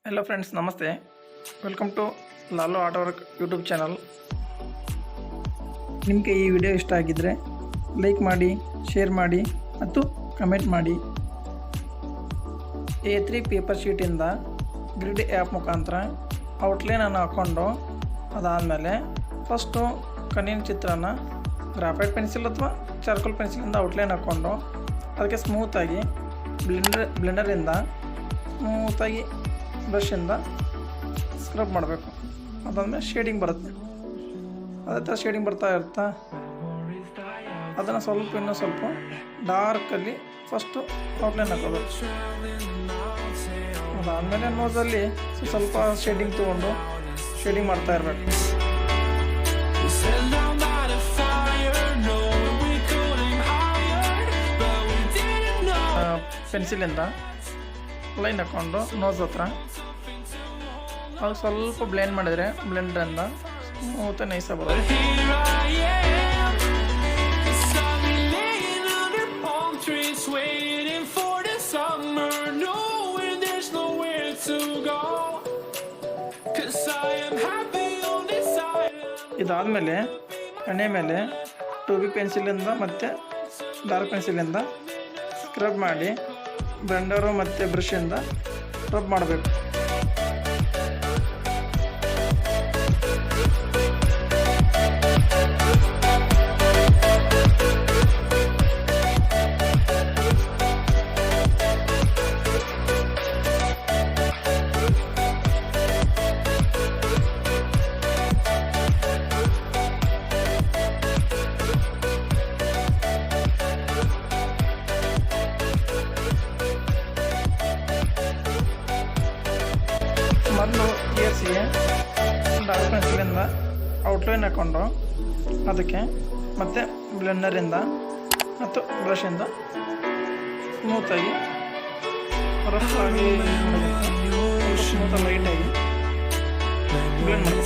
Hello friends, Namaste. Welcome to Lalo Artwork YouTube channel. ನಿಮಗೆ ಈ video ಇಷ್ಟ ಆಗಿದ್ರೆ ಲೈಕ್ ಮಾಡಿ, ಶೇರ್ ಮಾಡಿ ಮತ್ತು ಕಮೆಂಟ್ ಮಾಡಿ. A3 ಪೇಪರ್ ಶೀಟಿಂದ ಗ್ರಿಡ್ ಆ್ಯಪ್ ಮುಖಾಂತರ ಔಟ್ಲೈನನ್ನು ಹಾಕ್ಕೊಂಡು ಅದಾದಮೇಲೆ ಫಸ್ಟು ಕಣ್ಣಿನ ಚಿತ್ರನ ಗ್ರಾಫೈಟ್ ಪೆನ್ಸಿಲ್ ಅಥವಾ ಚಾರ್ಕೋಲ್ ಪೆನ್ಸಿಲಿಂದ ಔಟ್ಲೈನ್ ಹಾಕ್ಕೊಂಡು ಅದಕ್ಕೆ ಸ್ಮೂತಾಗಿ ಬ್ಲೆಂಡರಿಂದ ಸ್ಮೂತಾಗಿ ಬ್ರಷಿಂದ ಸ್ಕ್ರಬ್ ಮಾಡಬೇಕು. ಅದಾದಮೇಲೆ ಶೇಡಿಂಗ್ ಬರುತ್ತೆ. ಅದೇ ಥರ ಶೇಡಿಂಗ್ ಬರ್ತಾ ಇರುತ್ತಾ ಅದನ್ನು ಇನ್ನೂ ಸ್ವಲ್ಪ ಡಾರ್ಕಲ್ಲಿ ಫಸ್ಟು ಔಟ್ಲೈನ್ ಹಾಕೋಬೇಕು. ಅದಾದಮೇಲೆ ನೋಸಲ್ಲಿ ಸ್ವಲ್ಪ ಶೇಡಿಂಗ್ ತೊಗೊಂಡು ಶೇಡಿಂಗ್ ಮಾಡ್ತಾ ಇರಬೇಕು. ಪೆನ್ಸಿಲಿಂದ ಲೈನ್ ಹಾಕ್ಕೊಂಡು ನೋಸ್ ಹತ್ರ ಅದು ಸ್ವಲ್ಪ ಬ್ಲೆಂಡ್ ಮಾಡಿದರೆ ಬ್ಲೆಂಡರಿಂದ ಸ್ಮೂತ್ ನೈಸಾಗಿ ಬರೋದು. ಇದಾದಮೇಲೆ ಎಣ್ಣೆ ಮೇಲೆ 2B ಪೆನ್ಸಿಲಿಂದ ಮತ್ತು ಡಾರ್ಕ್ ಪೆನ್ಸಿಲಿಂದ ಸ್ಕ್ರಬ್ ಮಾಡಿ ಬ್ಲೆಂಡರು ಮತ್ತು ಬ್ರಷಿಂದ ರಬ್ ಮಾಡಬೇಕು. ಮೊದಲು ಏರ್ಸಿಗೆ ಡಾರ್ಕ್ ಪೆನ್ಸಿಲಿಂದ ಔಟ್ಲೈನ್ ಹಾಕ್ಕೊಂಡು ಅದಕ್ಕೆ ಮತ್ತು ಬ್ಲೆಂಡರಿಂದ ಮತ್ತು ಬ್ರಷಿಂದ ಸ್ಮೂತಾಗಿ ರಫ್ ಆಗಿ ಸ್ಮೂತಾಗಿ ಲೈಟಾಗಿ ಬ್ಲೆಂಡ್ ಮಾಡಿ.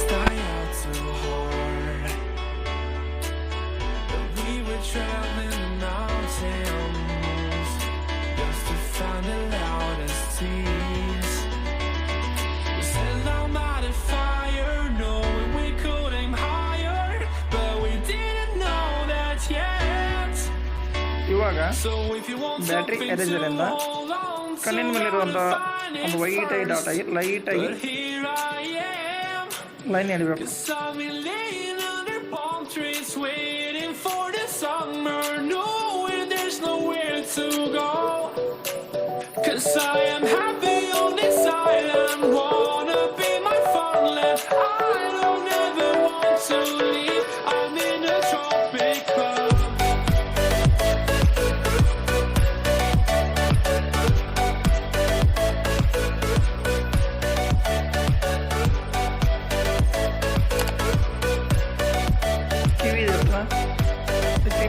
ಇವಾಗ ಬ್ಯಾಟ್ರಿ ಎರೇಸರಿಂದ ಕಣ್ಣಿನ ಮೇಲಿರುವಂಥ ಒಂದು ವೈಟಾಗಿ ಡಾಟ್ ಆಗಿ ಲೈಟಾಗಿ ಲೈನ್ ಎಳಿಬೇಕು.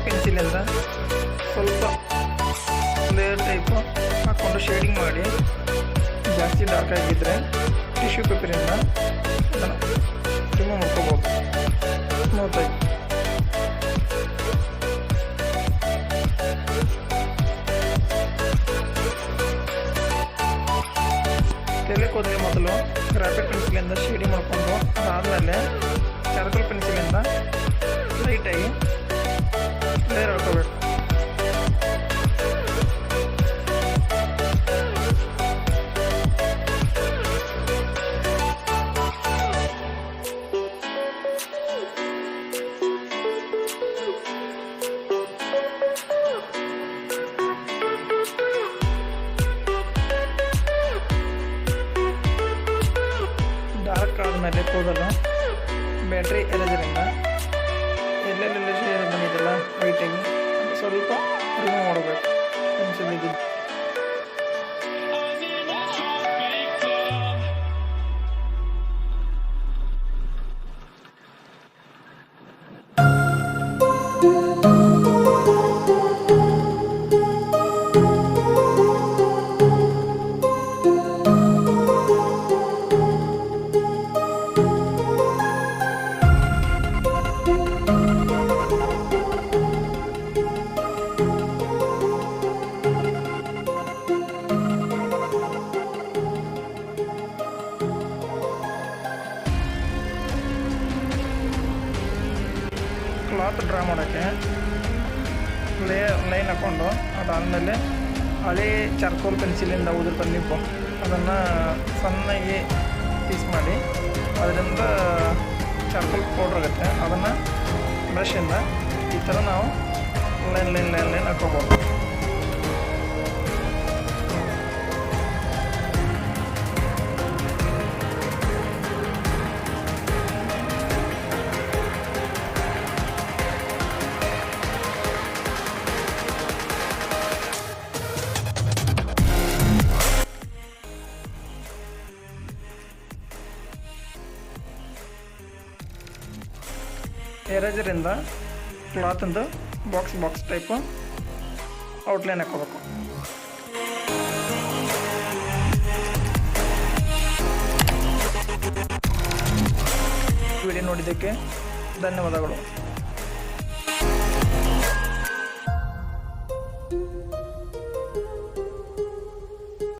ಪೆನ್ಸಿಲಿಂದ ಸ್ವಲ್ಪ ಲೇಯರ್ ಟೈಪು ಹಾಕ್ಕೊಂಡು ಶೇಡಿಂಗ್ ಮಾಡಿ, ಜಾಸ್ತಿ ಡಾರ್ಕ್ ಆಗಿದ್ದರೆ ಟಿಶ್ಯೂ ಪೇಪರಿಂದ ಅದನ್ನು ರಿಮೂವ್ ಮಾಡ್ಕೋಬೋದು ಸ್ಮೂತಾಗಿ. ತಲೆ ಕೂದಲಿಗೆ ಮೊದಲು ಗ್ರಾಫೈಟ್ ಪೆನ್ಸಿಲಿಂದ ಶೇಡಿಂಗ್ ಮಾಡಿಕೊಂಡು ಅದಾದಮೇಲೆ ಚಾರ್ಕೋಲ್ ಪೆನ್ಸಿಲಿಂದ ಲೈಟಾಗಿ ಲೇಯರ್ ಹಾಕೋಬೇಕು. ಡಾರ್ಕ್ ಆದಮೇಲೆ ಕೂದಲು ಬ್ಯಾಟ್ರಿ ಎರೇಸರಿಂದ ಎಲ್ಲೆಲ್ಲೆಲ್ಲ ಶೇರ್ ಬಂದಿದ್ದೆಲ್ಲ ವೈಟಾಗಿ ಸ್ವಲ್ಪ ರಿಮೂವ್ ಮಾಡಬೇಕು ಪೆನ್ಸಿಲ್ ಇದ್ದು. ಕ್ಲಾತ್ ಡ್ರಾ ಮಾಡೋಕ್ಕೆ ಲೈನ್ ಹಾಕ್ಕೊಂಡು ಅದಾದಮೇಲೆ ಹಳೆ ಚಾರ್ಕೋಲ್ ಪೆನ್ಸಿಲಿಂದ ಉದುರ್ತದೆ ನಿಪ್ಪು ಅದನ್ನು ಸಣ್ಣಗೆ ಪೀಸ್ ಮಾಡಿ ಅದರಿಂದ ಚಾರ್ಕೋಲ್ ಪೌಡ್ರ್ ಆಗುತ್ತೆ ಅದನ್ನು ಬ್ರಷಿಂದ ಈ ಥರ ನಾವು ಲೈನ್ ಹಾಕ್ಕೋಬೋದು. ಎರೇಜರಿಂದ ಕ್ಲಾತಿಂದು ಬಾಕ್ಸ್ ಟೈಪು ಔಟ್ಲೈನ್ ಹಾಕೋಬೇಕು. ವಿಡಿಯೋ ನೋಡಿದ್ದಕ್ಕೆ ಧನ್ಯವಾದಗಳು.